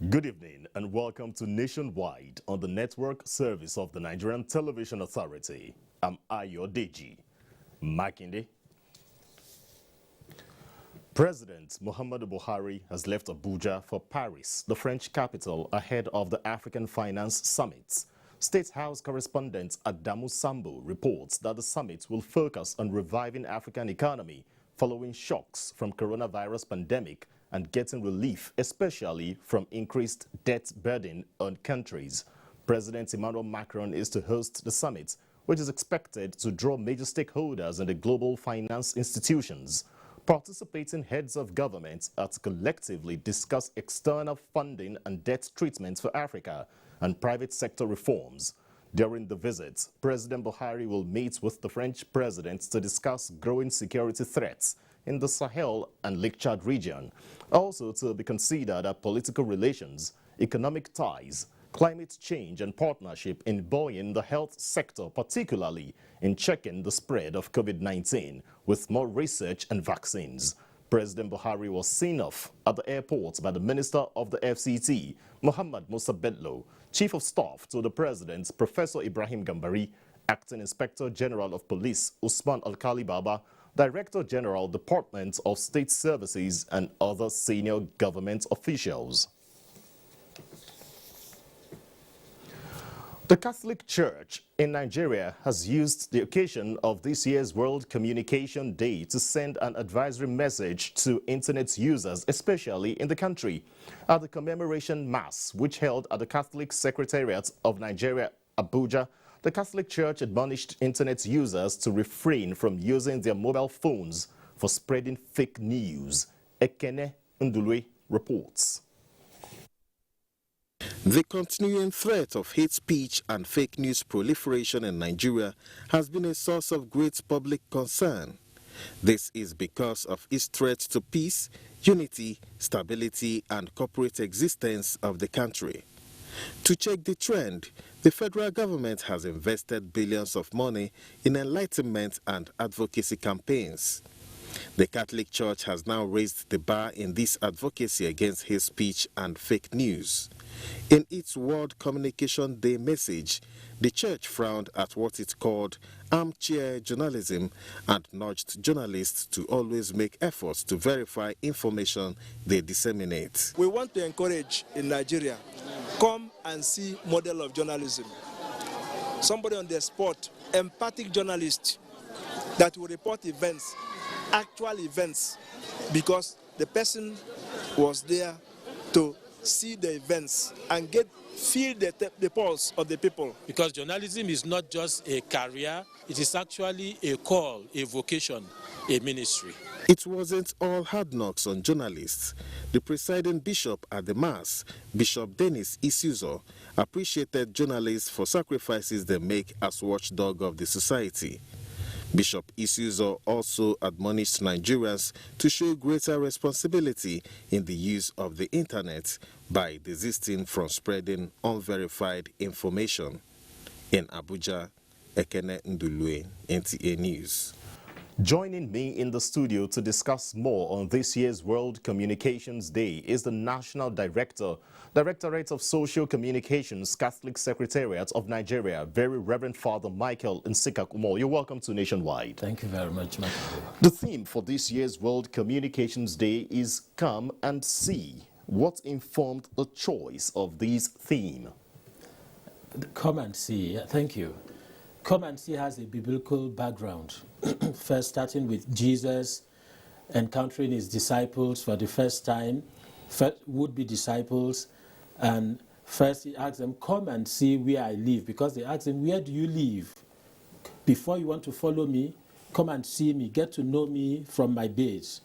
Good evening and welcome to Nationwide on the network service of the Nigerian Television Authority. I'm Ayodeji Makinde. President Muhammadu Buhari has left Abuja for Paris, the French capital, ahead of the African Finance Summit. State House correspondent Adamu Sambo reports that the summit will focus on reviving African economy following shocks from coronavirus pandemic and getting relief, especially from increased debt burden on countries. President Emmanuel Macron is to host the summit, which is expected to draw major stakeholders in the global finance institutions. Participating heads of government are to collectively discuss external funding and debt treatment for Africa and private sector reforms. During the visit, President Buhari will meet with the French president to discuss growing security threats in the Sahel and Lake Chad region. Also to be considered are political relations, economic ties, climate change and partnership in buoying the health sector, particularly in checking the spread of COVID-19 with more research and vaccines. President Buhari was seen off at the airport by the Minister of the FCT, Muhammad Musa Bello, Chief of Staff to the President, Professor Ibrahim Gambari, Acting Inspector General of Police, Usman Alkali Baba, Director General, Department of State Services, and other senior government officials. The Catholic Church in Nigeria has used the occasion of this year's World Communication Day to send an advisory message to internet users, especially in the country. At the commemoration mass, which held at the Catholic Secretariat of Nigeria, Abuja, the Catholic Church admonished internet users to refrain from using their mobile phones for spreading fake news. Ekene Ndulwe reports. The continuing threat of hate speech and fake news proliferation in Nigeria has been a source of great public concern. This is because of its threat to peace, unity, stability, and corporate existence of the country. To check the trend, the federal government has invested billions of money in enlightenment and advocacy campaigns. The Catholic Church has now raised the bar in this advocacy against hate speech and fake news. In its World Communication Day message, the Church frowned at what it called armchair journalism and nudged journalists to always make efforts to verify information they disseminate. We want to encourage in Nigeria, come and see model of journalism. Somebody on the spot, empathic journalist that will report events, actual events, because the person was there to see the events and feel the pulse of the people. Because journalism is not just a career, it is actually a call, a vocation, a ministry. It wasn't all hard knocks on journalists. The presiding bishop at the Mass, Bishop Dennis Isuzo, appreciated journalists for sacrifices they make as watchdog of the society. Bishop Isuzo also admonished Nigerians to show greater responsibility in the use of the internet by desisting from spreading unverified information. In Abuja, Ekene Ndulwe, NTA News. Joining me in the studio to discuss more on this year's World Communications Day is the National Directorate of Social Communications, Catholic Secretariat of Nigeria, Very Reverend Father Michael Nsikakumo. You're welcome to Nationwide. Thank you very much, Michael. The theme for this year's World Communications Day is Come and See. What informed the choice of this theme? Come and see, thank you. Come and see has a biblical background. First starting with Jesus encountering his disciples for the first time, would-be disciples, and first he asked them, come and see where I live, because they asked him, where do you live? Before you want to follow me, come and see me, get to know me from my base.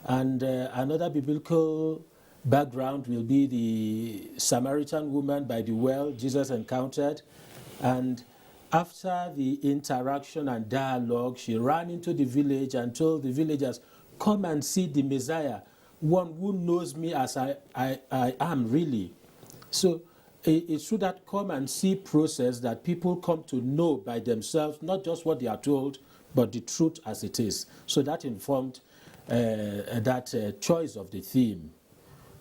And another biblical background will be the Samaritan woman by the well Jesus encountered, and after the interaction and dialogue, she ran into the village and told the villagers, come and see the Messiah, one who knows me as I am really. So it's through that come and see process that people come to know by themselves, not just what they are told, but the truth as it is. So that informed that choice of the theme.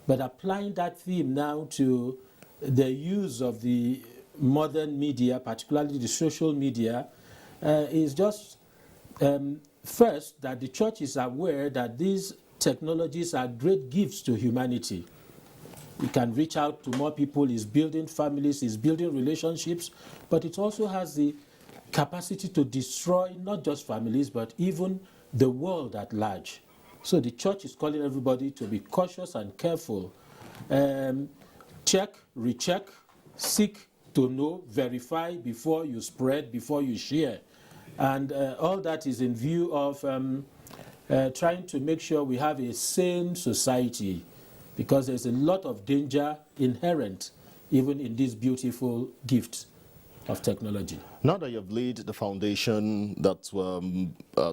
But applying that theme now to the use of the modern media, particularly the social media, is just first that the church is aware that these technologies are great gifts to humanity. It can reach out to more people, it's building families, it's building relationships, but it also has the capacity to destroy not just families, but even the world at large. So the church is calling everybody to be cautious and careful. Check, recheck, seek to know, verify before you spread, before you share. And all that is in view of trying to make sure we have a sane society, because there's a lot of danger inherent even in this beautiful gift of technology. Now that you've laid the foundation that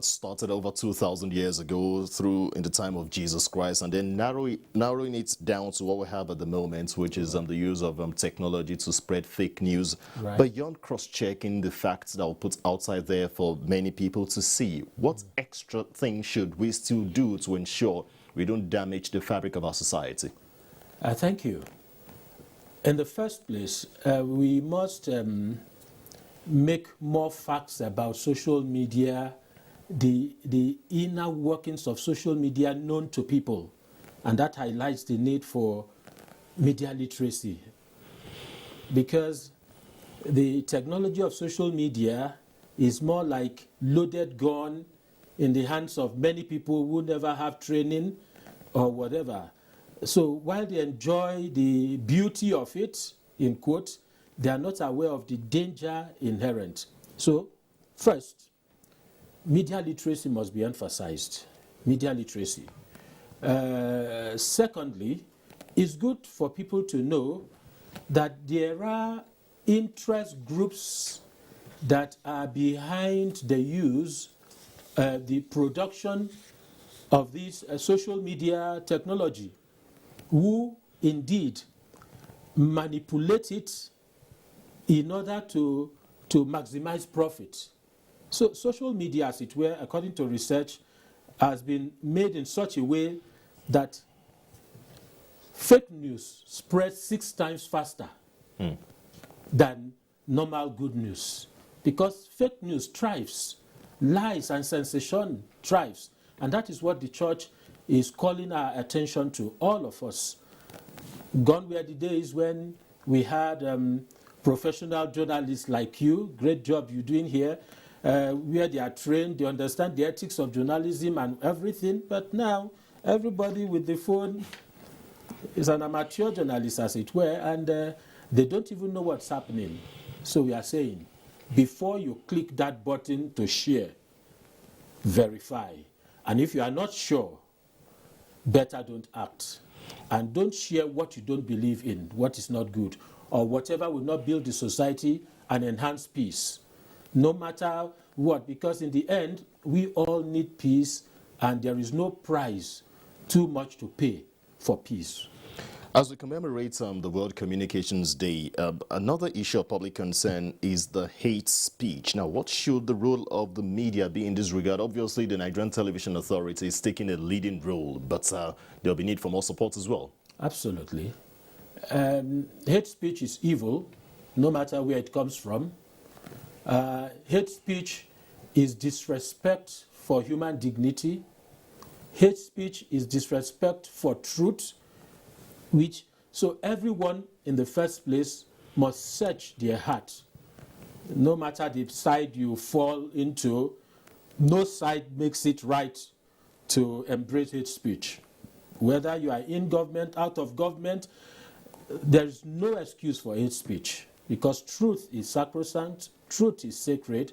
started over 2,000 years ago through in the time of Jesus Christ, and then narrowing it down to what we have at the moment, which is the use of technology to spread fake news, right. Beyond cross-checking the facts that were put outside there for many people to see, what extra thing should we still do to ensure we don't damage the fabric of our society? Thank you. In the first place, we must make more facts about social media, the inner workings of social media known to people. And that highlights the need for media literacy. Because the technology of social media is more like loaded gun in the hands of many people who never have training or whatever. So while they enjoy the beauty of it, in quotes, they are not aware of the danger inherent. So first, media literacy must be emphasized. Media literacy. Secondly, it's good for people to know that there are interest groups that are behind the use, the production of this social media technology, who indeed manipulate it in order to maximize profit. So social media, as it were, according to research, has been made in such a way that fake news spreads 6 times faster than normal good news. Because fake news thrives, lies and sensation thrives. And that is what the church is calling our attention to, all of us. Gone were the days when we had professional journalists like you, great job you're doing here, where they are trained, they understand the ethics of journalism and everything, but now everybody with the phone is an amateur journalist, as it were, and they don't even know what's happening. So we are saying, before you click that button to share, verify. And if you are not sure, better don't act. And don't share what you don't believe in, what is not good, or whatever will not build the society and enhance peace. No matter what, because in the end, we all need peace, and there is no price too much to pay for peace. As we commemorate the World Communications Day, another issue of public concern is the hate speech. Now, what should the role of the media be in this regard? Obviously, the Nigerian Television Authority is taking a leading role, but there'll be need for more support as well. Absolutely. Hate speech is evil, no matter where it comes from. Hate speech is disrespect for human dignity. Hate speech is disrespect for truth. So everyone in the first place must search their heart. No matter the side you fall into, no side makes it right to embrace hate speech. Whether you are in government, out of government, there is no excuse for hate speech, because truth is sacrosanct, truth is sacred,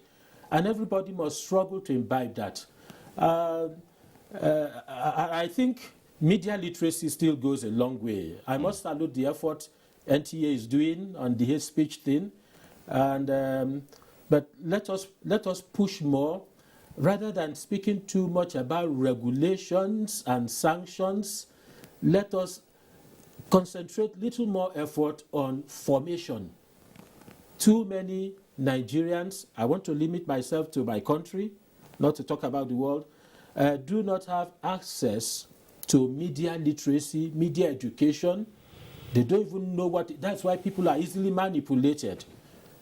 and everybody must struggle to imbibe that. I think media literacy still goes a long way. I must salute the effort NTA is doing on the hate speech thing, and but let us push more, rather than speaking too much about regulations and sanctions. Let us concentrate little more effort on formation. Too many Nigerians, I want to limit myself to my country, not to talk about the world, do not have access to media literacy, media education. They don't even know that's why people are easily manipulated.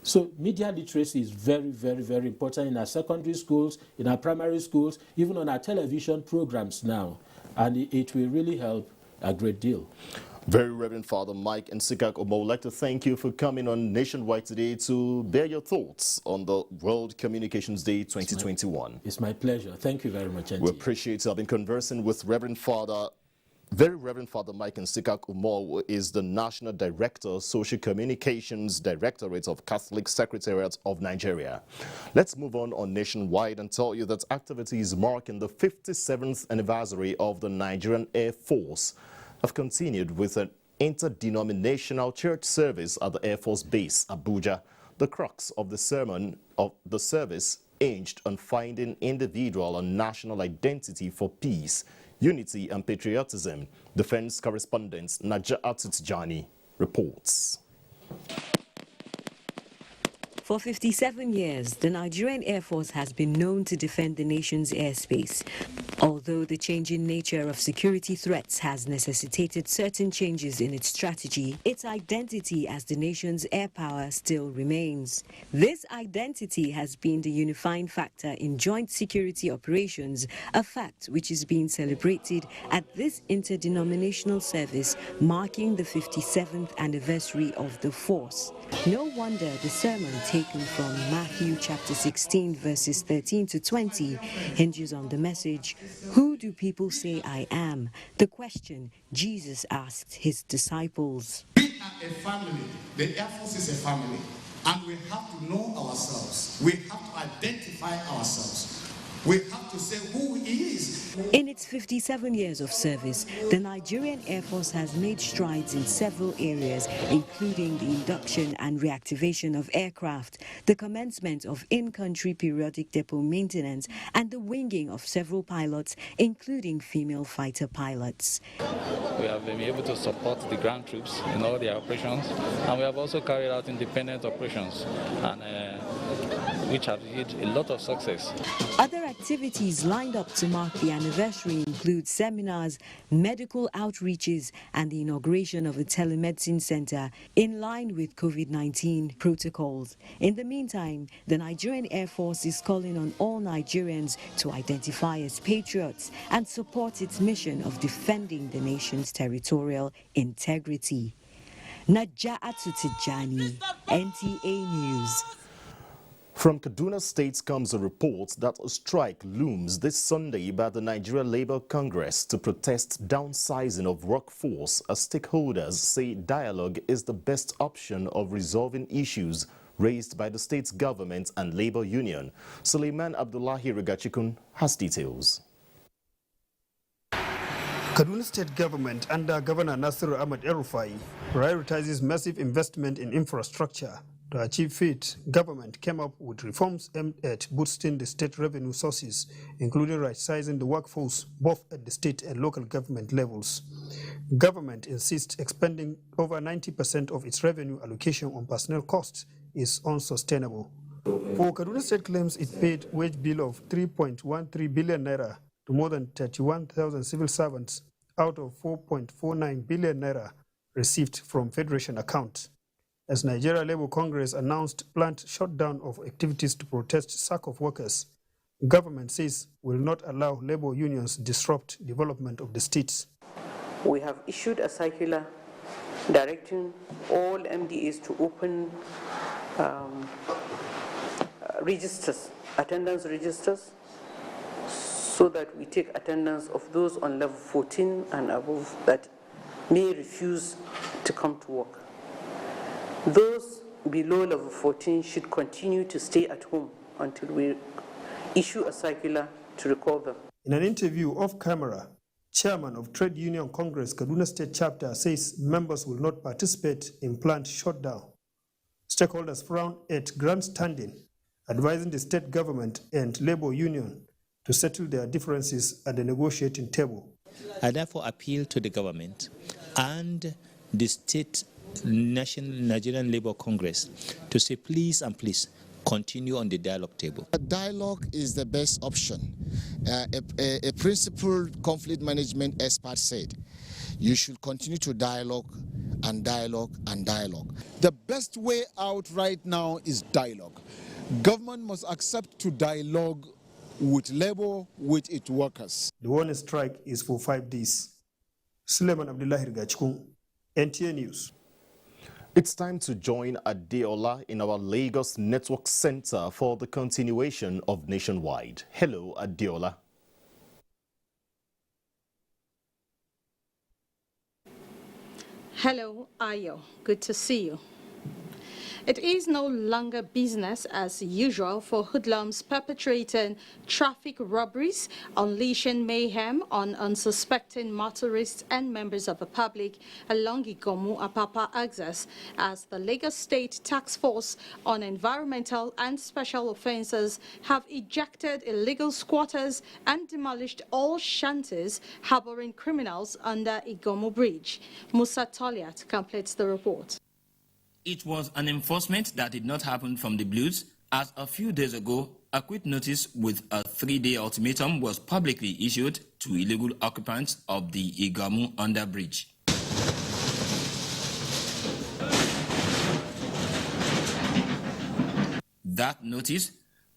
So media literacy is very, very, very important in our secondary schools, in our primary schools, even on our television programs now. And it will really help a great deal. Very Reverend Father Mike Nsikak Omo, I'd like to thank you for coming on Nationwide today to bear your thoughts on the World Communications Day 2021. It's my pleasure. Thank you very much, NTA. We appreciate it. I've been conversing with Very Reverend Father Mike Nsikak Omo, who is the National Director, Social Communications Directorate of Catholic Secretariat of Nigeria. Let's move on Nationwide and tell you that activities marking the 57th anniversary of the Nigerian Air Force have continued with an interdenominational church service at the Air Force Base, Abuja. The crux of the sermon of the service hinged on finding individual and national identity for peace, unity and patriotism. Defense correspondent Najat Tijani reports. For 57 years, the Nigerian Air Force has been known to defend the nation's airspace. Although the changing nature of security threats has necessitated certain changes in its strategy, its identity as the nation's air power still remains. This identity has been the unifying factor in joint security operations, a fact which is being celebrated at this interdenominational service marking the 57th anniversary of the force. No wonder the sermon taken from Matthew chapter 16 verses 13 to 20 hinges on the message, "Who do people say I am?" The question Jesus asked his disciples. We are a family. The Air Force is a family. And we have to know ourselves. We have to identify ourselves. We have to say who he is. In its 57 years of service, the Nigerian Air Force has made strides in several areas, including the induction and reactivation of aircraft, the commencement of in-country periodic depot maintenance, and the winging of several pilots, including female fighter pilots. We have been able to support the ground troops in all their operations, and we have also carried out independent operations, which have yielded a lot of success. Other activities lined up to mark the anniversary include seminars, medical outreaches, and the inauguration of a telemedicine center in line with COVID-19 protocols. In the meantime, the Nigerian Air Force is calling on all Nigerians to identify as patriots and support its mission of defending the nation's territorial integrity. Naja'atu Tijani, NTA News. From Kaduna State comes a report that a strike looms this Sunday by the Nigeria Labour Congress to protest downsizing of workforce, as stakeholders say dialogue is the best option of resolving issues raised by the state's government and labour union. Suleiman Abdullahi Regachikun has details. Kaduna State government under Governor Nasiru Ahmed El-Rufai prioritizes massive investment in infrastructure. To achieve feat, government came up with reforms aimed at boosting the state revenue sources, including right-sizing the workforce both at the state and local government levels. Government insists expending over 90% of its revenue allocation on personnel costs is unsustainable. For Kaduna State claims it paid wage bill of 3.13 billion naira to more than 31,000 civil servants out of 4.49 billion naira received from Federation account. As Nigeria Labour Congress announced planned shutdown of activities to protest sack of workers, government says will not allow labour unions disrupt development of the states. We have issued a circular directing all MDAs to open registers, attendance registers, so that we take attendance of those on level 14 and above that may refuse to come to work. Those below level 14 should continue to stay at home until we issue a circular to recall them. In an interview off camera, Chairman of Trade Union Congress Kaduna State Chapter says members will not participate in planned shutdown. Stakeholders frown at grandstanding, advising the state government and labor union to settle their differences at the negotiating table. I therefore appeal to the government and the state National Nigerian Labour Congress to say please and please continue on the dialogue table? A dialogue is the best option. A principled conflict management expert said, you should continue to dialogue and dialogue and dialogue. The best way out right now is dialogue. Government must accept to dialogue with labor, with its workers. The one strike is for 5 days. Suleiman Abdullahi Gachkun, NTA News. It's time to join Adeola in our Lagos Network Center for the continuation of Nationwide. Hello, Adeola. Hello, Ayo. Good to see you. It is no longer business as usual for hoodlums perpetrating traffic robberies, unleashing mayhem on unsuspecting motorists and members of the public along Igomu-Apapa axis, as the Lagos State Task Force on Environmental and Special Offences have ejected illegal squatters and demolished all shanties harboring criminals under Igomu Bridge. Musa Toliat completes the report. It was an enforcement that did not happen from the blues, as a few days ago, a quit notice with a 3-day ultimatum was publicly issued to illegal occupants of the Igamu underbridge. That notice,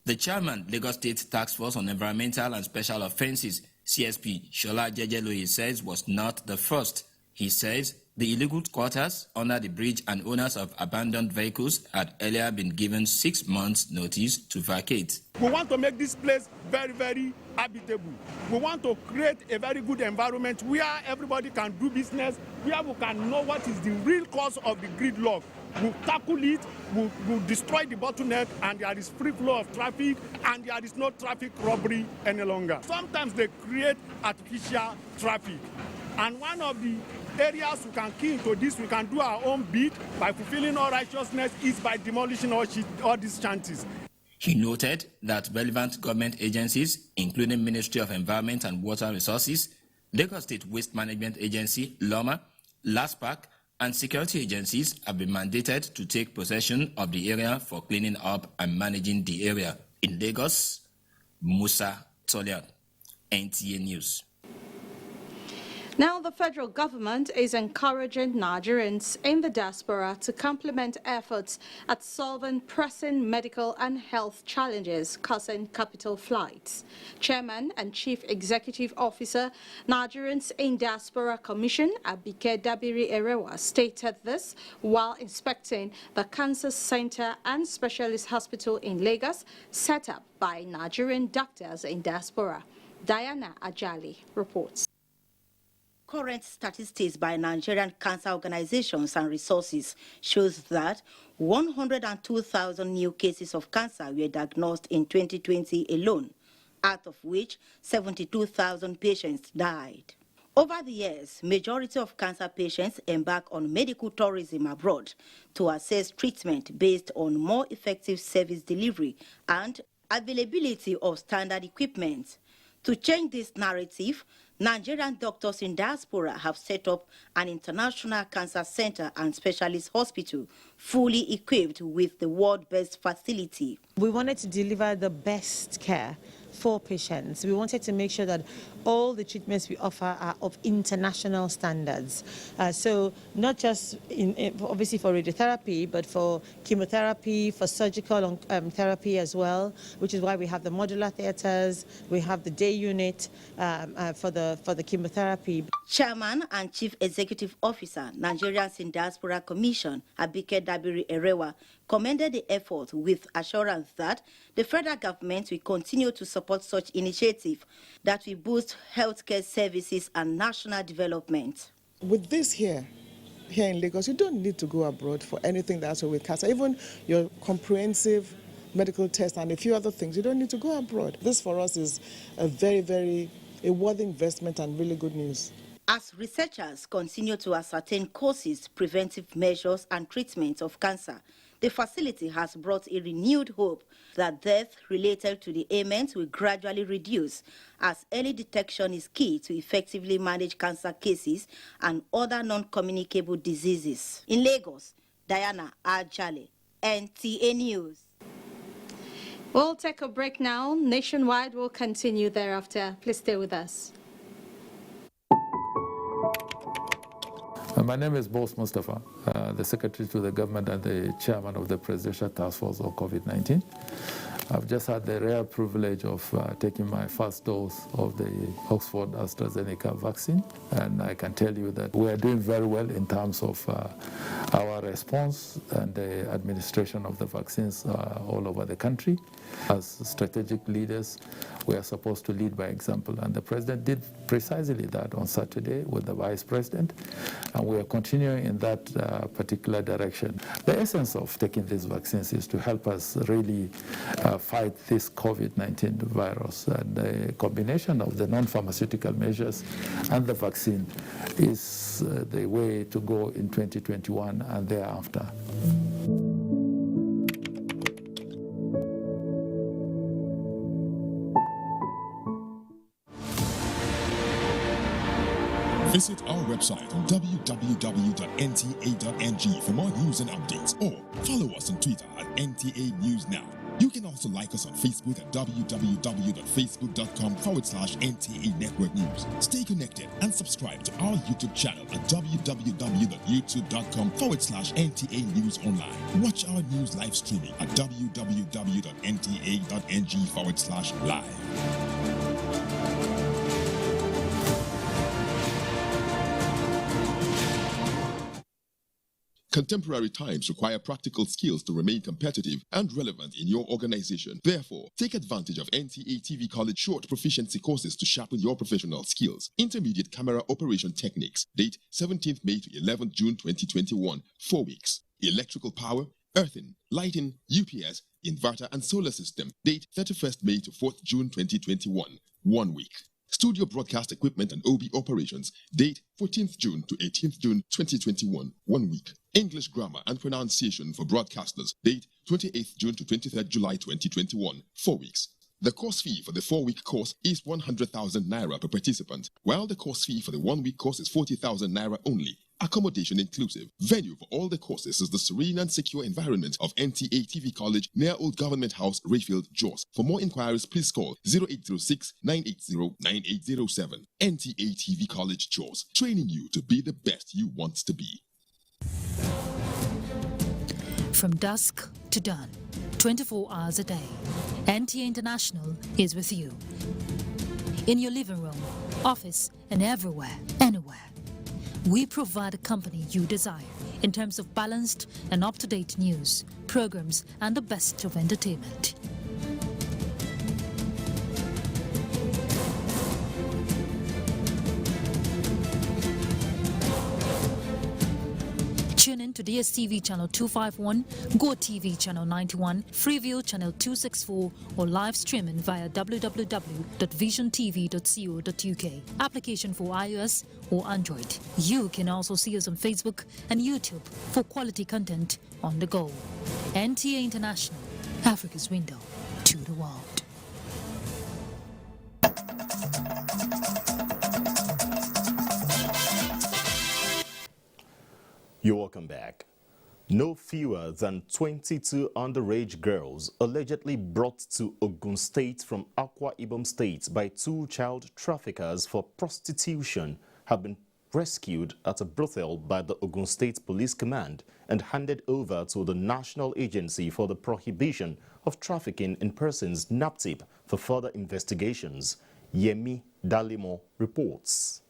the chairman, Lagos State Task Force on Environmental and Special Offences, CSP Shola Jejeloye, says was not the first. He says the illegal squatters under the bridge and owners of abandoned vehicles had earlier been given 6 months' notice to vacate. We want to make this place very, very habitable. We want to create a very good environment where everybody can do business, where we can know what is the real cause of the gridlock. We'll tackle it, we'll destroy the bottleneck, and there is free flow of traffic, and there is no traffic robbery any longer. Sometimes they create artificial traffic. And one of the areas we can key into this, we can do our own bit by fulfilling all righteousness, is by demolishing all these shanties. He noted that relevant government agencies, including Ministry of Environment and Water Resources, Lagos State Waste Management Agency, LOMA, LASPAC, and security agencies have been mandated to take possession of the area for cleaning up and managing the area. In Lagos, Musa Tolian, NTA News. Now, the federal government is encouraging Nigerians in the diaspora to complement efforts at solving pressing medical and health challenges causing capital flights. Chairman and Chief Executive Officer, Nigerians in Diaspora Commission, Abike Dabiri Erewa, stated this while inspecting the Cancer Center and Specialist Hospital in Lagos, set up by Nigerian doctors in diaspora. Diana Ajali reports. Current statistics by Nigerian cancer organizations and resources shows that 102,000 new cases of cancer were diagnosed in 2020 alone, out of which 72,000 patients died. Over the years, majority of cancer patients embark on medical tourism abroad to assess treatment based on more effective service delivery and availability of standard equipment. To change this narrative, Nigerian doctors in diaspora have set up an international cancer center and specialist hospital, fully equipped with the world-best facility. We wanted to deliver the best care for patients. We wanted to make sure that all the treatments we offer are of international standards. So not just obviously for radiotherapy, but for chemotherapy, for surgical therapy as well, which is why we have the modular theaters, we have the day unit for the chemotherapy. Chairman and Chief Executive Officer, Nigerians in Diaspora Commission, Abike Dabiri Erewa, commended the effort with assurance that the federal government will continue to support such initiatives that will boost healthcare services and national development. With this here in Lagos, you don't need to go abroad for anything that's with cancer. Even your comprehensive medical test and a few other things, you don't need to go abroad. This for us is a very worthy investment and really good news. As researchers continue to ascertain causes, preventive measures and treatment of cancer, the facility has brought a renewed hope that death related to the ailment will gradually reduce, as early detection is key to effectively manage cancer cases and other non-communicable diseases. In Lagos, Diana Ajale, NTA News. We'll take a break now. Nationwide will continue thereafter. Please stay with us. My name is Boss Mustafa, the Secretary to the Government and the Chairman of the Presidential Task Force on COVID-19. I've just had the rare privilege of taking my first dose of the Oxford AstraZeneca vaccine, and I can tell you that we are doing very well in terms of our response and the administration of the vaccines all over the country. As strategic leaders, we are supposed to lead by example, and the President did precisely that on Saturday with the Vice President, and we are continuing in that particular direction. The essence of taking these vaccines is to help us really fight this COVID-19 virus, and the combination of the non-pharmaceutical measures and the vaccine is the way to go in 2021 and thereafter. Visit our website on www.nta.ng for more news and updates, or follow us on Twitter at NTA News Now. You can also like us on Facebook at www.facebook.com/NTA Network News. Stay connected and subscribe to our YouTube channel at www.youtube.com/NTA News Online. Watch our news live streaming at www.nta.ng/live. Contemporary times require practical skills to remain competitive and relevant in your organization. Therefore, take advantage of NTA TV College short proficiency courses to sharpen your professional skills. Intermediate camera operation techniques. Date 17th May to 11th June 2021. 4 weeks. Electrical power, earthing, lighting, UPS, inverter and solar system. Date 31st May to 4th June 2021. 1 week. Studio broadcast equipment and OB operations. Date 14th June to 18th June 2021. 1 week. English grammar and pronunciation for broadcasters. Date 28th June to 23rd July 2021. 4 weeks. The course fee for the 4-week course is 100,000 naira per participant, while the course fee for the 1-week course is 40,000 naira only. Accommodation inclusive. Venue for all the courses is the serene and secure environment of NTA TV College near Old Government House, Rayfield, Jos. For more inquiries, please call 0806-980-9807. NTA TV College, Jos. Training you to be the best you want to be. From dusk to dawn, 24 hours a day, NTA International is with you. In your living room, office, and everywhere, anywhere. We provide a company you desire in terms of balanced and up-to-date news, programs, and the best of entertainment. Tune in to DSTV channel 251, GoTV channel 91, Freeview channel 264, or live streaming via www.visiontv.co.uk. Application for iOS or Android. You can also see us on Facebook and YouTube for quality content on the go. NTA International, Africa's window to the world. You're welcome back. No fewer than 22 underage girls allegedly brought to Ogun State from Akwa Ibom State by 2 child traffickers for prostitution have been rescued at a brothel by the Ogun State Police Command and handed over to the National Agency for the Prohibition of Trafficking in Persons, NAPTIP, for further investigations. Yemi Dalimo reports.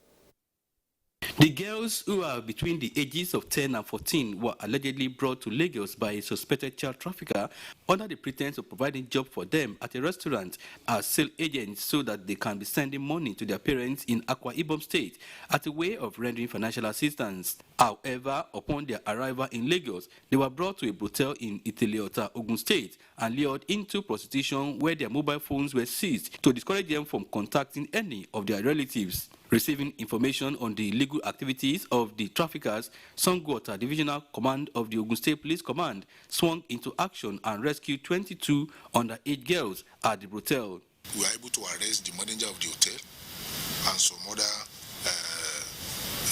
The girls, who are between the ages of 10 and 14, were allegedly brought to Lagos by a suspected child trafficker under the pretense of providing job for them at a restaurant as sale agents so that they can be sending money to their parents in Akwa Ibom State as a way of rendering financial assistance. However, upon their arrival in Lagos, they were brought to a brothel in Iteleota, Ogun State, and lured into prostitution where their mobile phones were seized to discourage them from contacting any of their relatives. Receiving information on the illegal activities of the traffickers, Songwater Divisional Command of the Ogun State Police Command swung into action and rescued 22 underage girls at the brothel. We were able to arrest the manager of the hotel and some other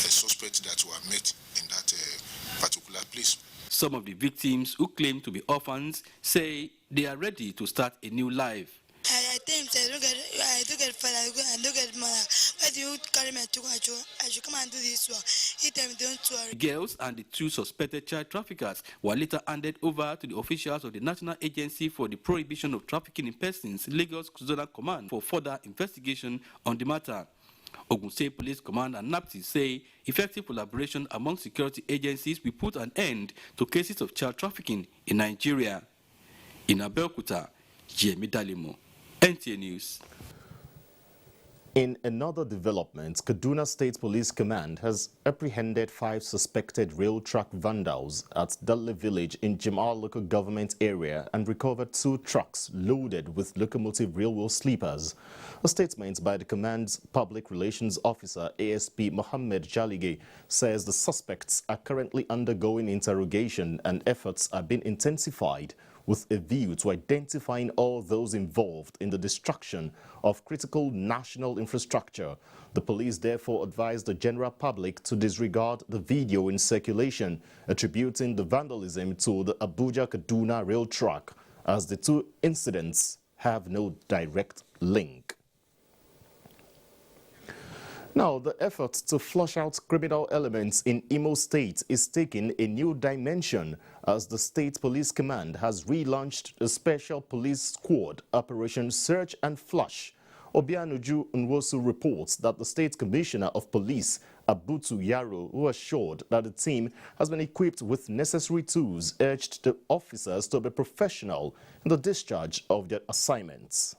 suspects that were met in that particular place. Some of the victims who claim to be orphans say they are ready to start a new life. I think I do get father, I do get mother. Why do you carry me to Abuja? I should come and do this work. Eat them, don't worry. The girls and the two suspected child traffickers were later handed over to the officials of the National Agency for the Prohibition of Trafficking in Persons, Lagos Zonal Command, for further investigation on the matter. Ogun State Police Command and NAPTI say effective collaboration among security agencies will put an end to cases of child trafficking in Nigeria. In Abeokuta, Jemi Dalimo, NTA News. In another development, Kaduna State Police Command has apprehended 5 suspected rail track vandals at Dalle village in Jimar local government area and recovered 2 trucks loaded with locomotive railway sleepers. A statement by the command's public relations officer, ASP Mohammed Jalige, says the suspects are currently undergoing interrogation and efforts are being intensified with a view to identifying all those involved in the destruction of critical national infrastructure. The police therefore advised the general public to disregard the video in circulation attributing the vandalism to the Abuja-Kaduna rail track, as the 2 incidents have no direct link. Now, the effort to flush out criminal elements in Imo State is taking a new dimension as the State Police Command has relaunched a special police squad, Operation Search and Flush. Obianuju Nwosu reports that the State Commissioner of Police, Abutu Yaro, who assured that the team has been equipped with necessary tools, urged the officers to be professional in the discharge of their assignments.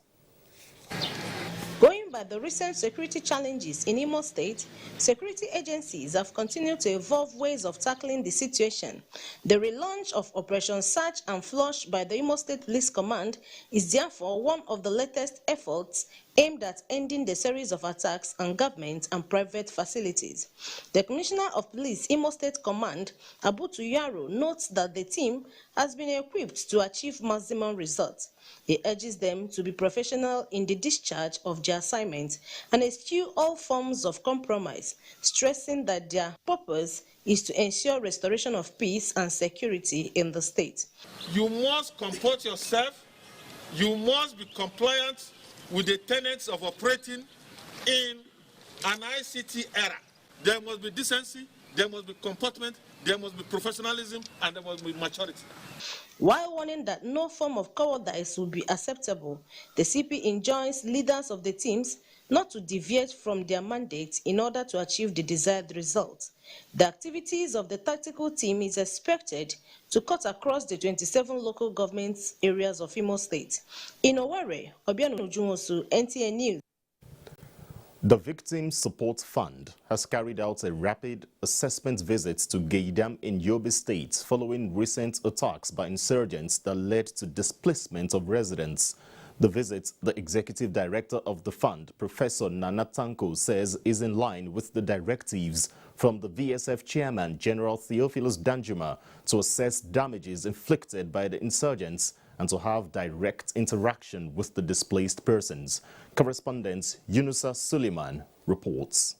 Going by the recent security challenges in Imo State, security agencies have continued to evolve ways of tackling the situation. The relaunch of Operation Search and Flush by the Imo State Police Command is therefore one of the latest efforts aimed at ending the series of attacks on government and private facilities. The Commissioner of Police Imo State Command, Abutu Yaro, notes that the team has been equipped to achieve maximum results. He urges them to be professional in the discharge of their assignments and eschew all forms of compromise, stressing that their purpose is to ensure restoration of peace and security in the state. You must comport yourself, you must be compliant with the tenets of operating in an ICT era. There must be decency, there must be comportment, there must be professionalism, and there must be maturity. While warning that no form of cowardice will be acceptable, the CP enjoins leaders of the teams not to deviate from their mandate in order to achieve the desired result. The activities of the tactical team is expected to cut across the 27 local government areas of Imo State. In Owerri, Obianuju Nwosu, NTA News. The Victim Support Fund has carried out a rapid assessment visit to Gaidam in Yobe State following recent attacks by insurgents that led to displacement of residents. The visit, the executive director of the fund, Professor Nana Tanko, says is in line with the directives from the VSF chairman, General Theophilus Danjuma, to assess damages inflicted by the insurgents and to have direct interaction with the displaced persons. Correspondent Yunusa Suleiman reports.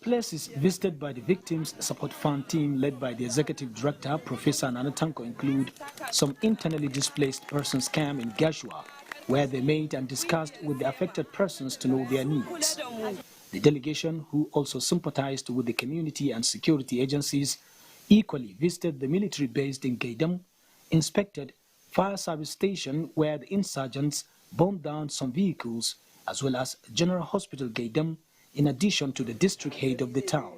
Places visited by the Victims Support Fund team led by the Executive Director, Professor Nana Tanko, include some internally displaced persons camp in Gashua, where they met and discussed with the affected persons to know their needs. The delegation, who also sympathized with the community and security agencies, equally visited the military base in Gaidam, inspected fire service station where the insurgents bombed down some vehicles, as well as General Hospital Gaidam, in addition to the district head of the town.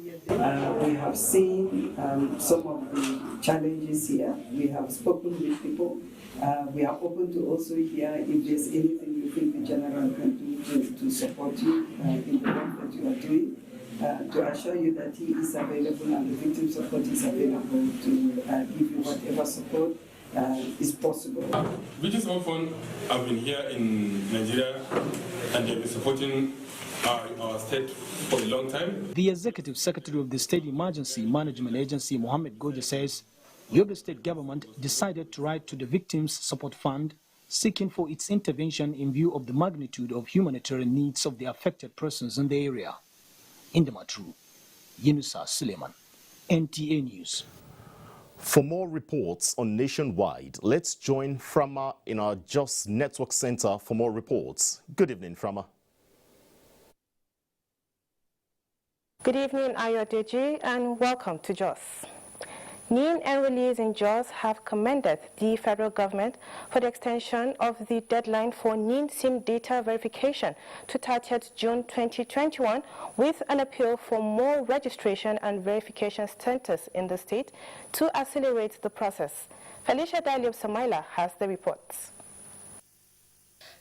We have seen some of the challenges here. We have spoken with people. We are open to also hear if there's anything you think the general can do to support you in the work that you are doing. To assure you that he is available and the victim support is available to give you whatever support is possible. Victims Support Fund have been here in Nigeria and they've been supporting our state for a long time. The Executive Secretary of the State Emergency Management Agency, Mohammed Goja, says Yobe State government decided to write to the Victims Support Fund seeking for its intervention in view of the magnitude of humanitarian needs of the affected persons in the area. In the Matru, Yunusa Suleiman, NTA News. For more reports on Nationwide, let's join Frama in our Jos Network Center for more reports. Good evening, Frama. Good evening, Ayodeji, and welcome to Jos. NIN enrollees in Jos have commended the federal government for the extension of the deadline for NIN SIM data verification to 30th June 2021 with an appeal for more registration and verification centers in the state to accelerate the process. Felicia Daliob Samaila has the reports.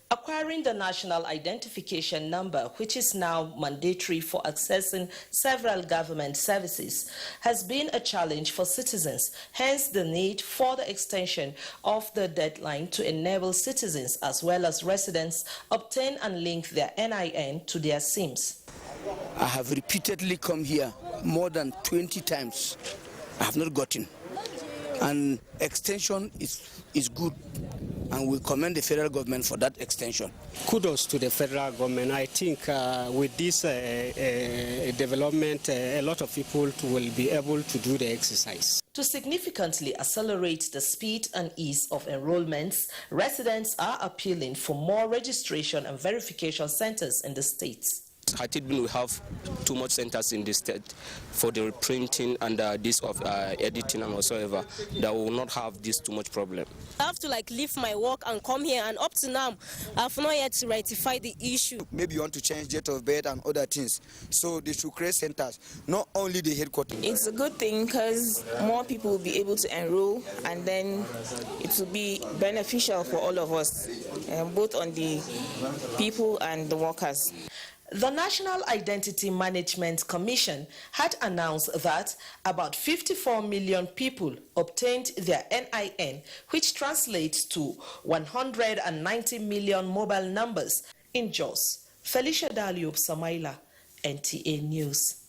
Acquiring the national identification number, which is now mandatory for accessing several government services, has been a challenge for citizens, hence the need for the extension of the deadline to enable citizens as well as residents obtain and link their NIN to their SIMs. I have repeatedly come here more than 20 times. I have not gotten. And extension is good. And we commend the federal government for that extension. Kudos to the federal government. I think with this development, a lot of people will be able to do the exercise. To significantly accelerate the speed and ease of enrollments, residents are appealing for more registration and verification centers in the states. I think we have too much centers in this state for the printing and this of editing and whatsoever that will not have this too much problem. I have to leave my work and come here, and up to now I've not yet to rectify the issue. Maybe you want to change date of birth and other things, so they should create centers, not only the headquarters. It's a good thing because more people will be able to enroll, and then it will be beneficial for all of us, both on the people and the workers. The National Identity Management Commission had announced that about 54 million people obtained their NIN, which translates to 190 million mobile numbers in Jos. Felicia Daliob Samaila, NTA News.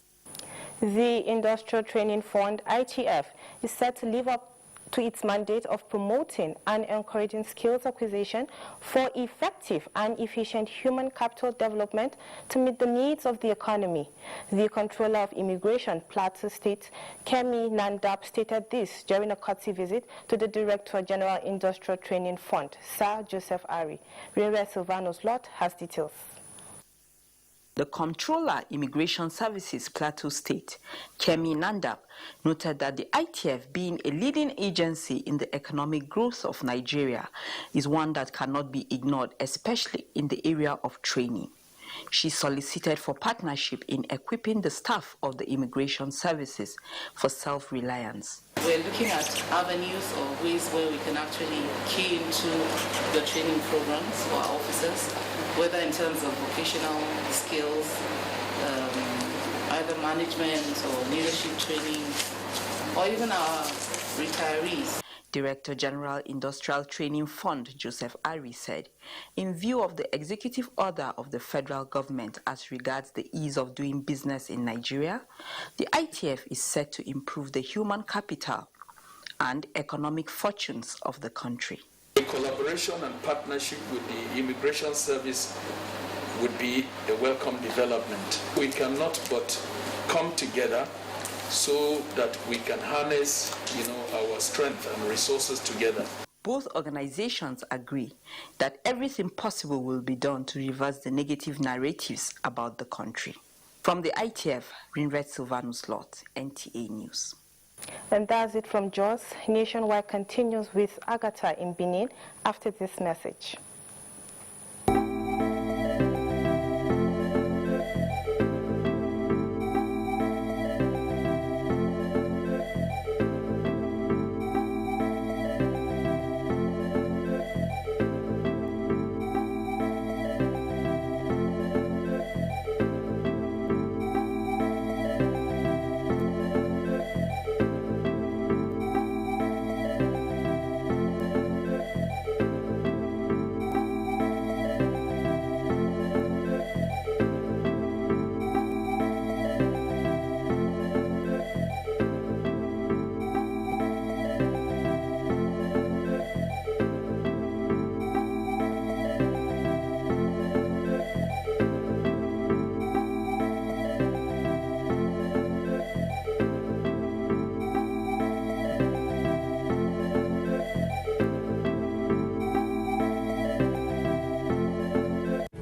The Industrial Training Fund, ITF, is set to live up to its mandate of promoting and encouraging skills acquisition for effective and efficient human capital development to meet the needs of the economy. The Controller of Immigration, Plateau State, Kemi Nandap, stated this during a courtesy visit to the Director General Industrial Training Fund, Sir Joseph Ari. Rere Silvanos Lot has details. The Comptroller, Immigration Services, Plateau State, Kemi Nandap, noted that the ITF, being a leading agency in the economic growth of Nigeria, is one that cannot be ignored, especially in the area of training. She solicited for partnership in equipping the staff of the immigration services for self-reliance. We're looking at avenues or ways where we can actually key into the training programs for our officers, whether in terms of vocational skills, either management or leadership training, or even our retirees. Director General Industrial Training Fund, Joseph Ari, said, in view of the executive order of the federal government as regards the ease of doing business in Nigeria, the ITF is set to improve the human capital and economic fortunes of the country. A collaboration and partnership with the immigration service would be a welcome development. We cannot but come together so that we can harness, our strength and resources together. Both organizations agree that everything possible will be done to reverse the negative narratives about the country. From the ITF, Rinret Silvanus Lot, NTA News. And that's it from Jos. Nationwide continues with Agatha in Benin after this message.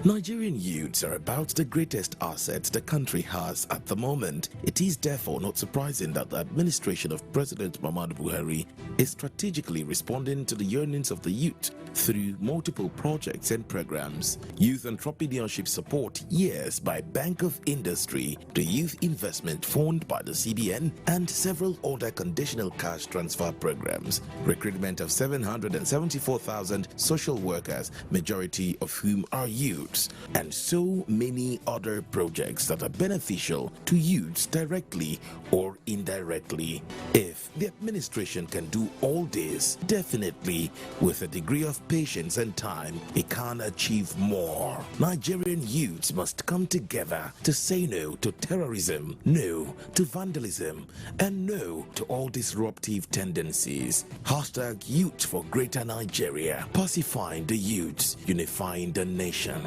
Nigerian youths are about the greatest asset the country has at the moment. It is therefore not surprising that the administration of President Muhammadu Buhari is strategically responding to the yearnings of the youth through multiple projects and programs. Youth Entrepreneurship Support Years by Bank of Industry, the Youth Investment Fund by the CBN, and several other conditional cash transfer programs. Recruitment of 774,000 social workers, majority of whom are youths, and so many other projects that are beneficial to youths directly or indirectly. If the administration can do all this, definitely with a degree of patience and time, it can achieve more. Nigerian youths must come together to say no to terrorism, no to vandalism, and no to all disruptive tendencies. Hashtag Youth for Greater Nigeria. Pacifying the youths, unifying the nation.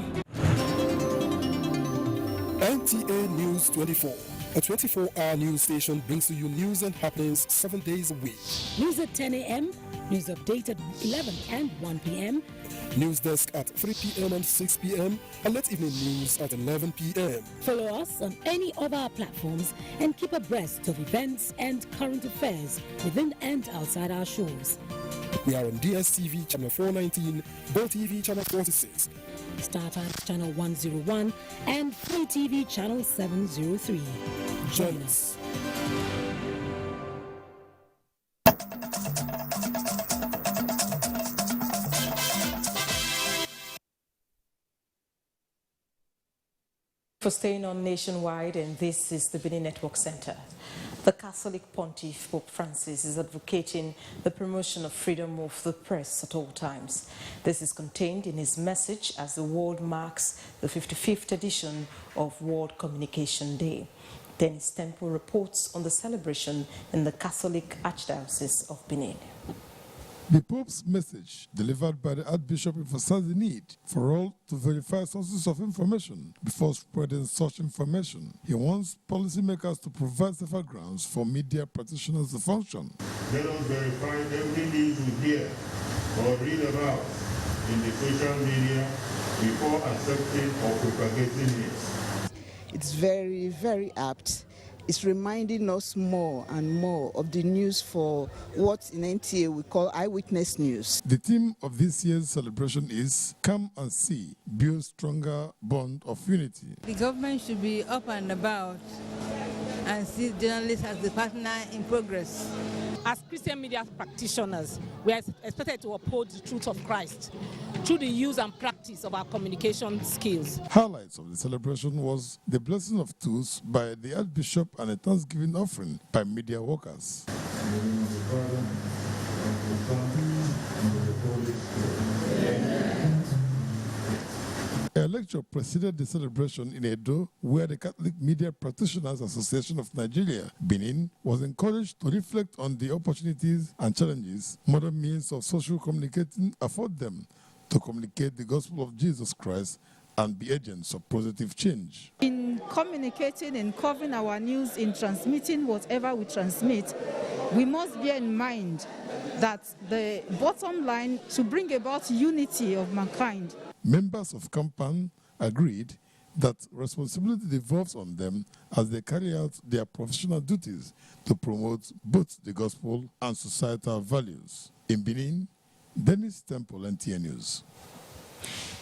NTA News 24. A 24-hour news station brings to you news and happenings 7 days a week. News at 10 a.m., news update at 11 and 1 p.m. News desk at 3 p.m. and 6 p.m. and late evening news at 11 p.m. Follow us on any of our platforms and keep abreast of events and current affairs within and outside our shores. We are on DSTV channel 419, GoTV channel 46, StarTimes channel 101 and Free TV channel 703. Join us. For staying on nationwide, and this is the Benin Network Center. The Catholic Pontiff Pope Francis is advocating the promotion of freedom of the press at all times. This is contained in his message as the world marks the 55th edition of World Communication Day. Dennis Temple reports on the celebration in the Catholic Archdiocese of Benin. The Pope's message, delivered by the Archbishop, emphasized the need for all to verify sources of information before spreading such information. He wants policymakers to provide safer grounds for media practitioners to function. Let us verify every news we hear or read about in the social media before accepting or propagating it. It's very, very apt. It's reminding us more and more of the news for what in NTA we call eyewitness news. The theme of this year's celebration is Come and See, Build Stronger Bond of Unity. The government should be up and about and see journalists as the partner in progress. As Christian media practitioners, we are expected to uphold the truth of Christ through the use and practice of our communication skills. Highlights of the celebration was the blessing of tools by the Archbishop and a Thanksgiving offering by media workers. A lecture preceded the celebration in Edo, where the Catholic Media Practitioners Association of Nigeria, Benin, was encouraged to reflect on the opportunities and challenges modern means of social communicating afford them to communicate the gospel of Jesus Christ and be agents of positive change. In communicating and covering our news, in transmitting whatever we transmit, we must bear in mind that the bottom line to bring about unity of mankind. Members of Campan agreed that responsibility devolves on them as they carry out their professional duties to promote both the gospel and societal values. In Benin, Dennis Temple, NTA News.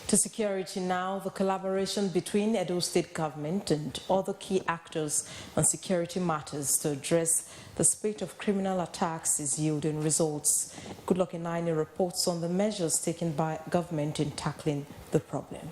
To security now, the collaboration between Edo State government and other key actors on security matters to address the spate of criminal attacks is yielding results. Goodluck Inaini reports on the measures taken by government in tackling the problem.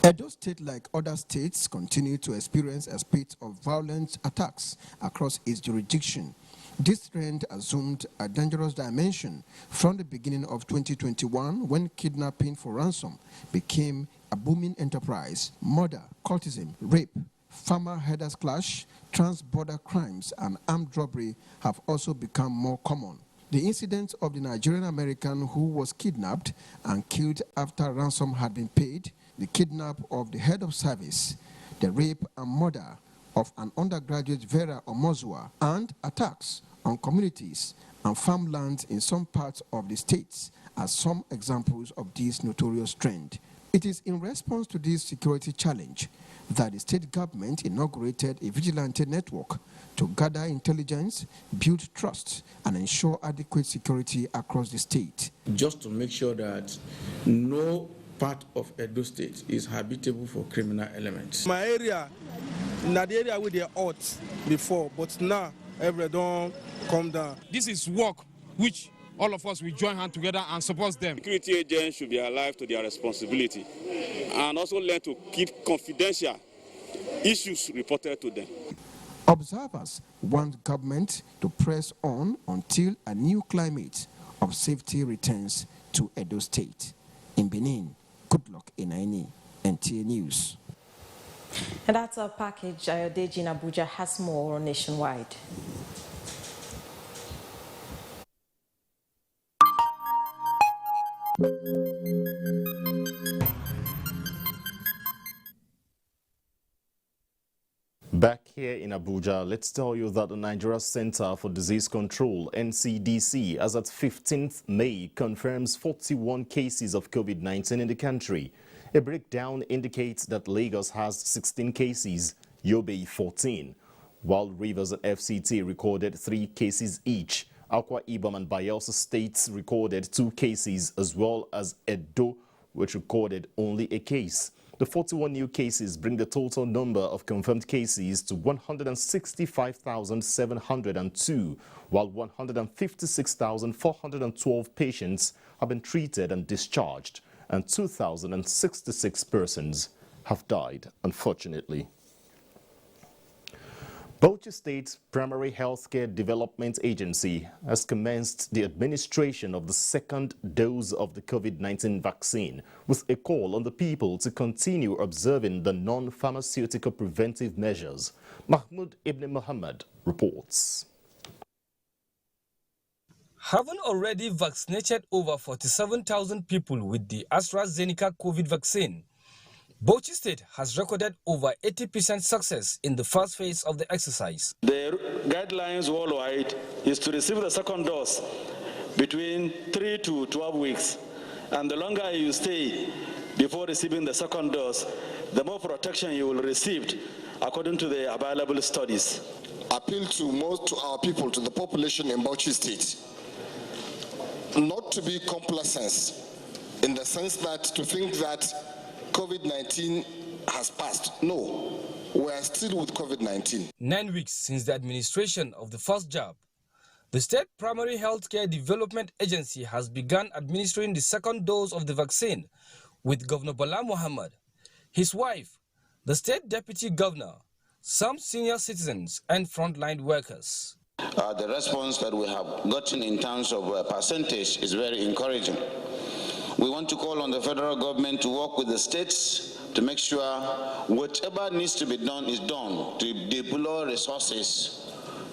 Edo State, like other states, continue to experience a spate of violent attacks across its jurisdiction. This trend assumed a dangerous dimension from the beginning of 2021, when kidnapping for ransom became a booming enterprise. Murder, cultism, rape, farmer herders clash, trans-border crimes, and armed robbery have also become more common. The incident of the Nigerian American who was kidnapped and killed after ransom had been paid, the kidnap of the head of service, the rape and murder of an undergraduate Vera Omozua, and attacks on communities and farmlands in some parts of the states are some examples of this notorious trend. It is in response to this security challenge that the state government inaugurated a vigilante network to gather intelligence, build trust, and ensure adequate security across the state. Just to make sure that no part of Edo State is habitable for criminal elements. My area, not the area where they hot before, but now every don't come down. This is work which all of us will join hands together and support them. Security agents should be alive to their responsibility and also learn to keep confidential issues reported to them. Observers want government to press on until a new climate of safety returns to Edo State. In Benin, Goodluck Enaini, NTA News. And that's our package. Ayodeji in Abuja has more nationwide. Back here in Abuja, let's tell you that the Nigeria Center for Disease Control, NCDC, as at 15th May, confirms 41 cases of COVID-19 in the country. A breakdown indicates that Lagos has 16 cases, Yobe 14, while Rivers and FCT recorded 3 cases each. Akwa Ibom and Bayelsa states recorded 2 cases, as well as Edo, which recorded only a case. The 41 new cases bring the total number of confirmed cases to 165,702, while 156,412 patients have been treated and discharged, and 2,066 persons have died, unfortunately. Bauchi State Primary Healthcare Development Agency has commenced the administration of the second dose of the COVID-19 vaccine, with a call on the people to continue observing the non-pharmaceutical preventive measures. Mahmoud Ibn Muhammad reports. Having already vaccinated over 47,000 people with the AstraZeneca COVID vaccine, Bauchi State has recorded over 80% success in the first phase of the exercise. The guidelines worldwide is to receive the second dose between 3 to 12 weeks. And the longer you stay before receiving the second dose, the more protection you will receive according to the available studies. Appeal to our people, to the population in Bauchi State, not to be complacent in the sense that to think that COVID-19 has passed. No, we are still with COVID-19. 9 weeks since the administration of the first jab, the State Primary Healthcare Development Agency has begun administering the second dose of the vaccine with Governor Bala Muhammad, his wife, the State Deputy Governor, some senior citizens and frontline workers. The response that we have gotten in terms of percentage is very encouraging. We want to call on the federal government to work with the states to make sure whatever needs to be done is done, to deploy resources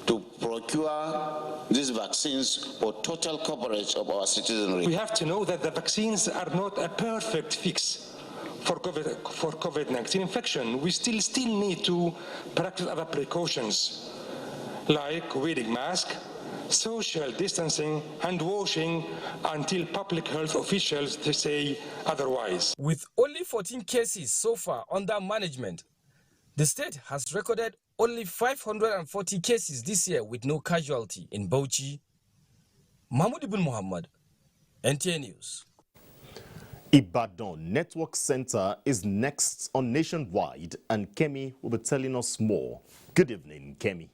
to procure these vaccines for total coverage of our citizenry. We have to know that the vaccines are not a perfect fix for COVID-19 infection. We still need to practice other precautions like wearing masks, social distancing, hand washing until public health officials say otherwise. With only 14 cases so far under management, the state has recorded only 540 cases this year with no casualty. In Bauchi, Mahmoud Ibn Muhammad, NTA News. Ibadan Network Center is next on Nationwide, and Kemi will be telling us more. Good evening, Kemi.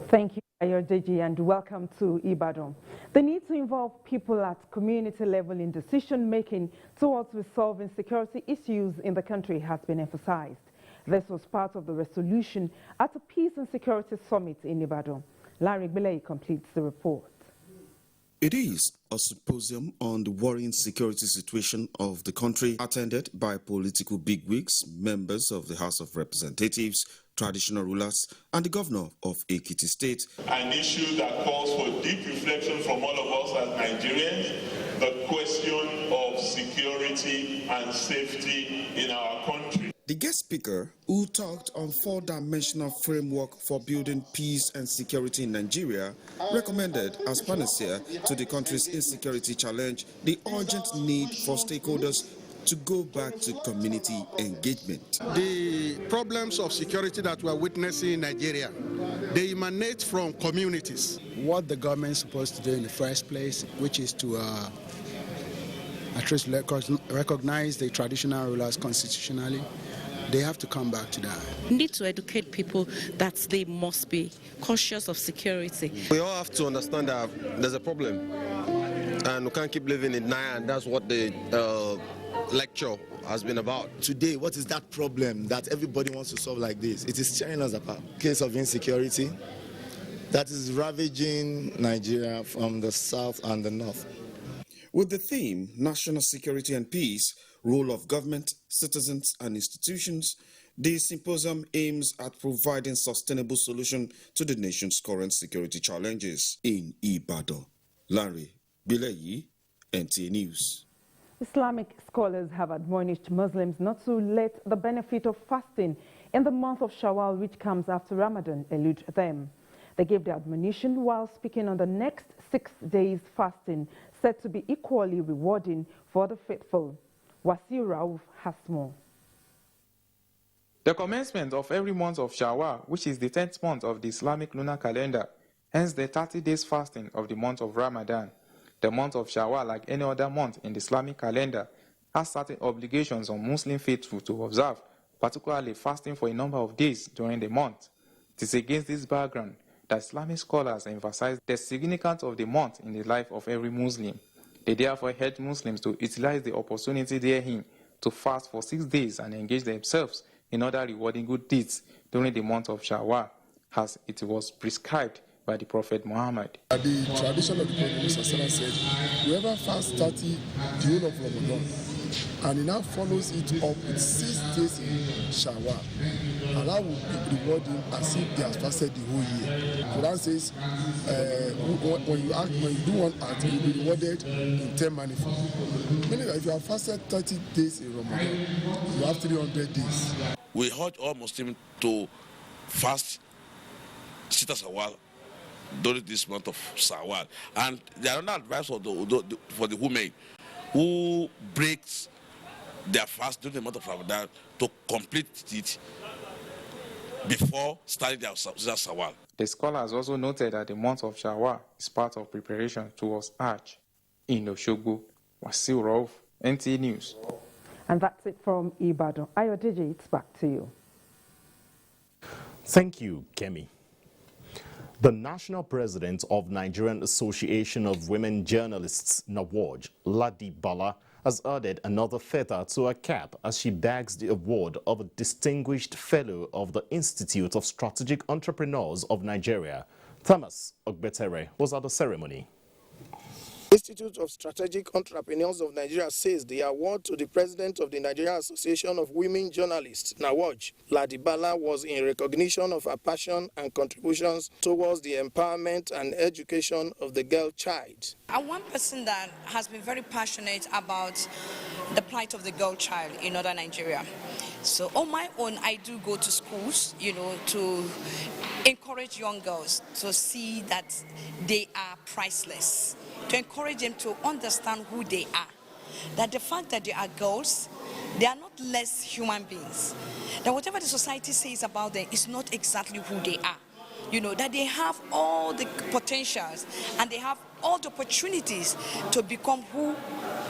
Thank you, Ayodeji, and welcome to Ibadan. The need to involve people at community level in decision-making towards resolving security issues in the country has been emphasized. This was part of the resolution at the Peace and Security Summit in Ibadan. Larry Bilay completes the report. It is a symposium on the worrying security situation of the country, attended by political bigwigs, members of the House of Representatives, traditional rulers, and the governor of Ekiti State. An issue that calls for deep reflection from all of us as Nigerians, the question of security and safety in our country. The guest speaker, who talked on four-dimensional framework for building peace and security in Nigeria, recommended as panacea to the country's insecurity challenge the urgent need for stakeholders to go back to community engagement. The problems of security that we are witnessing in Nigeria, they emanate from communities. What the government is supposed to do in the first place, which is to at least recognize the traditional rulers constitutionally, they have to come back to that. We need to educate people that they must be cautious of security. We all have to understand that there's a problem and we can't keep living in denial, and that's what the lecture has been about. Today, what is that problem that everybody wants to solve like this? It is China's case of insecurity that is ravaging Nigeria from the south and the north. With the theme, National Security and Peace, Role of Government, Citizens and Institutions, the symposium aims at providing sustainable solution to the nation's current security challenges. In Ibadan, Larry Bileyi, NTA News. Islamic scholars have admonished Muslims not to let the benefit of fasting in the month of Shawwal, which comes after Ramadan, elude them. They gave the admonition while speaking on the next 6 days fasting, said to be equally rewarding for the faithful. Wasiu Rauf has more. The commencement of every month of Shawwal, which is the 10th month of the Islamic lunar calendar, hence the 30 days fasting of the month of Ramadan. The month of Shawwal, like any other month in the Islamic calendar, has certain obligations on Muslim faithful to observe, particularly fasting for a number of days during the month. It is against this background that Islamic scholars emphasize the significance of the month in the life of every Muslim. They therefore urge Muslims to utilize the opportunity therein to fast for 6 days and engage themselves in other rewarding good deeds during the month of Shawwal, as it was prescribed by the Prophet Muhammad. The tradition of the Prophet said, whoever fasts 30 the whole of Ramadan, and he now follows it up with 6 days in Shawwal, Allah will reward him as if he has fasted the whole year. Quran says, when you do one act, you will be rewarded in 10 manifold. Meaning that if you have fasted 30 days in Ramadan, you have 300 days. We urge all Muslims to fast Sita Shawwal during this month of Shawwal. And there are no advice for the women who breaks their fast during the month of Ramadan to complete it before starting their Shawwal. The scholars also noted that the month of Shawwal is part of preparation towards Hajj. In Oshogbo, Wasiu Rauf, NTA News. And that's it from Ibadan. Ayodeji, it's back to you. Thank you, Kemi. The national president of Nigerian Association of Women Journalists, NAWOJ, Ladi Bala, has added another feather to her cap as she bags the award of a distinguished fellow of the Institute of Strategic Entrepreneurs of Nigeria. Thomas Ogbetere was at the ceremony. Institute of Strategic Entrepreneurs of Nigeria says the award to the president of the Nigerian Association of Women Journalists, NAWOJ, Ladi Bala, was in recognition of her passion and contributions towards the empowerment and education of the girl child. I'm one person that has been very passionate about the plight of the girl child in northern Nigeria. So on my own, I do go to schools, to encourage young girls to see that they are priceless, to encourage them to understand who they are, that the fact that they are girls, they are not less human beings, that whatever the society says about them is not exactly who they are, that they have all the potentials and they have all the opportunities to become who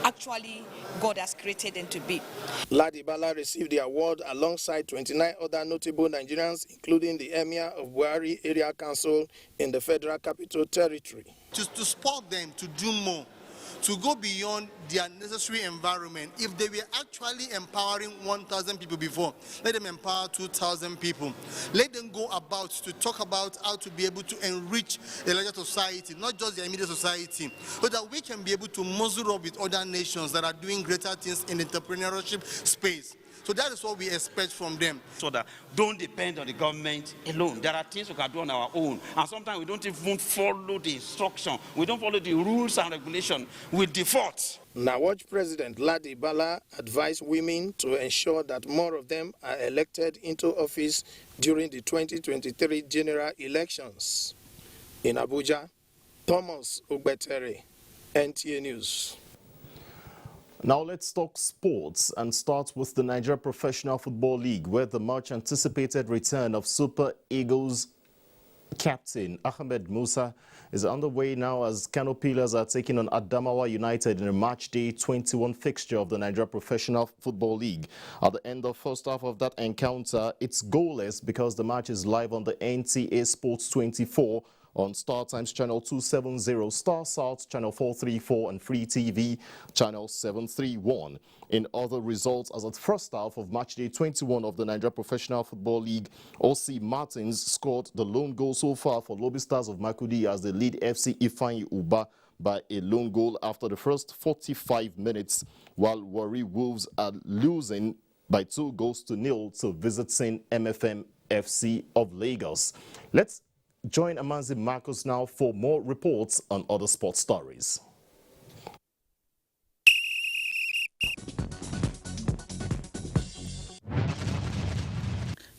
actually God has created them to be. Ladi Bala received the award alongside 29 other notable Nigerians, including the Emir of Buhari Area Council in the Federal Capital Territory. To support them to do more, to go beyond their necessary environment. If they were actually empowering 1,000 people before, let them empower 2,000 people. Let them go about to talk about how to be able to enrich a larger society, not just the immediate society, so that we can be able to muzzle up with other nations that are doing greater things in the entrepreneurship space. So that is what we expect from them. So that don't depend on the government alone. There are things we can do on our own. And sometimes we don't even follow the instruction. We don't follow the rules and regulations. We default. NAWAJ President Ladi Bala advised women to ensure that more of them are elected into office during the 2023 general elections. In Abuja, Thomas Ugbetere, NTA News. Now let's talk sports and start with the Nigeria Professional Football League, where the much anticipated return of Super Eagles captain Ahmed Musa is underway now as Kano Pillars are taking on Adamawa United in a match day 21 fixture of the Nigeria Professional Football League. At the end of first half of that encounter, it's goalless because the match is live on the NTA Sports 24 on Star Times Channel 270, Star South Channel 434 and Free TV Channel 731. In other results, as at first half of match day 21 of the Nigeria Professional Football League, O.C. Martins scored the lone goal so far for Lobby Stars of Makudi as they lead FC Ifeanyi Uba by a lone goal after the first 45 minutes, while Warri Wolves are losing by 2-0 to visiting MFM FC of Lagos. Let's join Amanzi Marcos now for more reports on other sports stories.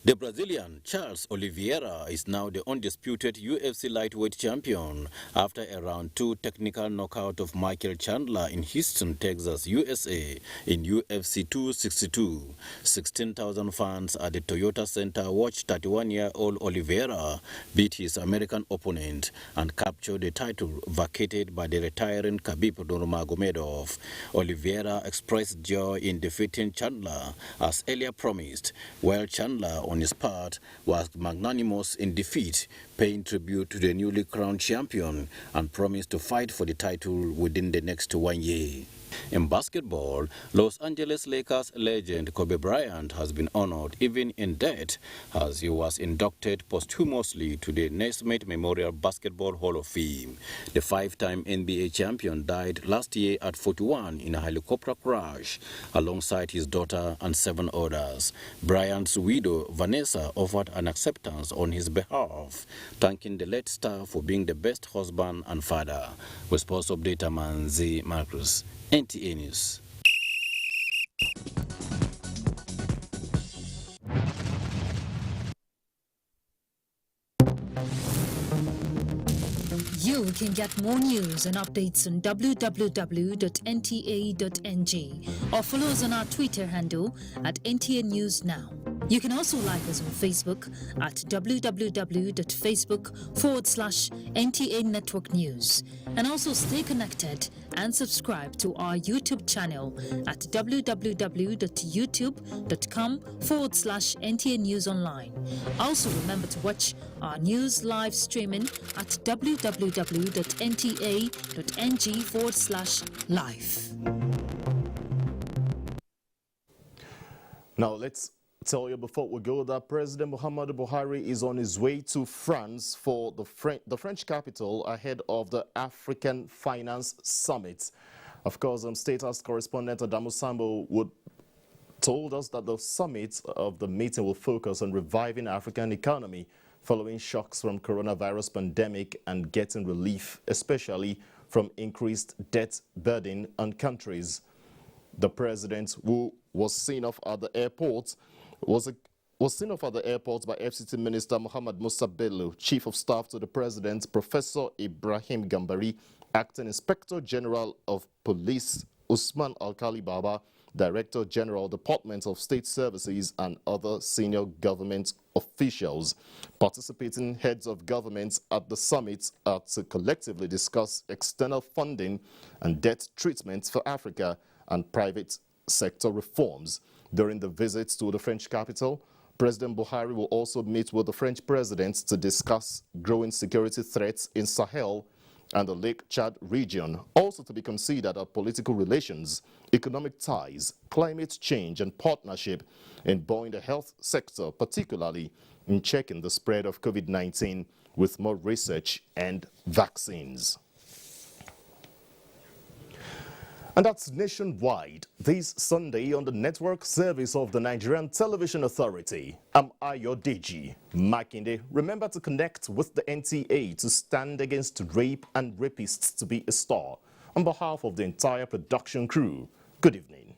The Brazilian Charles Oliveira is now the undisputed UFC lightweight champion after a round 2 technical knockout of Michael Chandler in Houston, Texas, USA in UFC 262. 16,000 fans at the Toyota Center watched 31-year-old Oliveira beat his American opponent and capture the title vacated by the retiring Khabib Nurmagomedov. Oliveira expressed joy in defeating Chandler as earlier promised, while Chandler on his part was magnanimous in defeat, paying tribute to the newly crowned champion and promised to fight for the title within the next 1 year. In basketball, Los Angeles Lakers legend Kobe Bryant has been honored even in death as he was inducted posthumously to the Naismith Memorial Basketball Hall of Fame. The 5-time NBA champion died last year at 41 in a helicopter crash alongside his daughter and 7 others. Bryant's widow, Vanessa, offered an acceptance on his behalf, thanking the late star for being the best husband and father. With sports update, Manzi Marcus, NTA News. You can get more news and updates on www.nta.ng or follow us on our Twitter handle at NTA News Now. You can also like us on Facebook at www.facebook.com/NTA Network News, and also stay connected and subscribe to our YouTube channel at www.youtube.com/NTA News Online. Also remember to watch our news live streaming at www.nta.ng/live. Now let's tell you before we go that President Muhammadu Buhari is on his way to France for the French capital ahead of the African Finance Summit. Of course, State House correspondent Adamu Sambo told us that the summit of the meeting will focus on reviving the African economy following shocks from coronavirus pandemic and getting relief, especially from increased debt burden on countries. The president, who was seen off at the airport, was seen off at the airport by FCT Minister Muhammad Musa Bello, Chief of Staff to the President, Professor Ibrahim Gambari, Acting Inspector General of Police Usman Alkali Baba, Director General, Department of State Services, and other senior government officials. Participating heads of governments at the summit are to collectively discuss external funding and debt treatment for Africa and private sector reforms. During the visit to the French capital, President Buhari will also meet with the French president to discuss growing security threats in Sahel and the Lake Chad region. Also to be considered are political relations, economic ties, climate change, and partnership in buoying the health sector, particularly in checking the spread of COVID-19 with more research and vaccines. And that's nationwide this Sunday on the network service of the Nigerian Television Authority. I'm Ayodeji Makinde. Remember to connect with the NTA to stand against rape and rapists to be a star. On behalf of the entire production crew, good evening.